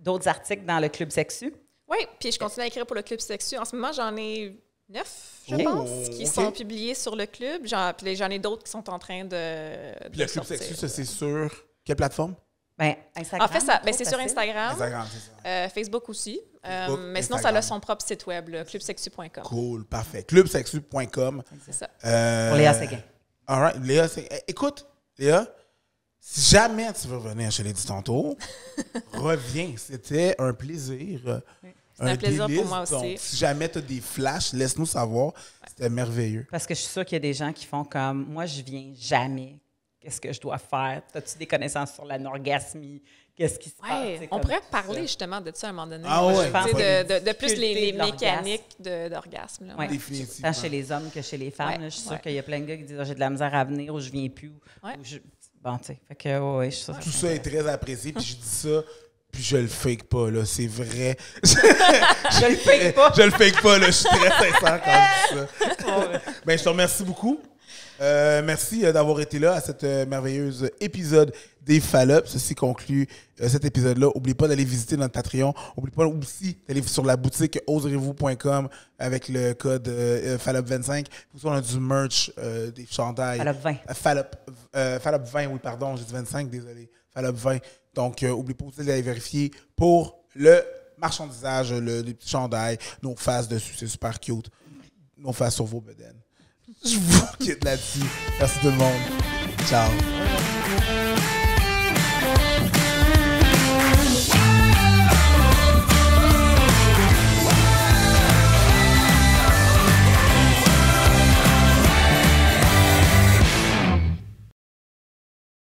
d'autres articles dans le Club Sexu? Oui, puis je continue à écrire pour le Club Sexu. En ce moment, j'en ai 9, je pense, qui sont publiés sur le club. Puis j'en ai d'autres qui sont en train de Puis le Club Sexu, ça, c'est sur quelle plateforme? Instagram. En fait, c'est sur Instagram. Instagram, c'est ça. Facebook aussi. Facebook, mais sinon, ça a son propre site web, clubsexu.com. Cool, parfait. Clubsexu.com. C'est ça. Pour Léa Séguin. All right, Léa Séguin. Écoute, Léa, si jamais tu veux revenir chez les dit tantôt, reviens. C'était un plaisir. C'était un plaisir délice. pour moi aussi. Donc, si jamais tu as des flashs, laisse-nous savoir. C'était merveilleux. Parce que je suis sûre qu'il y a des gens qui font comme moi, je viens jamais. Qu'est-ce que je dois faire? As-tu des connaissances sur l'anorgasmie? Qu'est-ce qui se passe? On pourrait parler justement de ça à un moment donné. Ah ouais, de plus les mécaniques d'orgasme. Ouais. Définitivement. Tant chez les hommes que chez les femmes. Ouais. Là, je suis sûre qu'il y a plein de gars qui disent j'ai de la misère à venir ou je viens plus. Bon, tu sais. Fait que, je suis sûre. Tout ça est très apprécié. Puis je dis ça, puis je le fake pas, là. C'est vrai. Je le fake pas. Je le fake pas, là. Je suis très sincère quand je dis ça. Ben, je te remercie beaucoup. Merci d'avoir été là à cette merveilleuse épisode des Fallops. Ceci conclut cet épisode-là. N'oubliez pas d'aller visiter notre Patreon. N'oubliez pas aussi d'aller sur la boutique oserez-vous.com avec le code Fallop25. On a du merch, des chandails. Fallop 20. Fallop 20, oui, pardon, j'ai dit 25, désolé. Fallop 20. Donc, n'oubliez pas aussi d'aller vérifier pour le marchandisage, les petits chandails, nos faces dessus, c'est super cute. Nos faces sur vos bedaines. Je vous quitte là-dessus. Merci tout le monde. Ciao.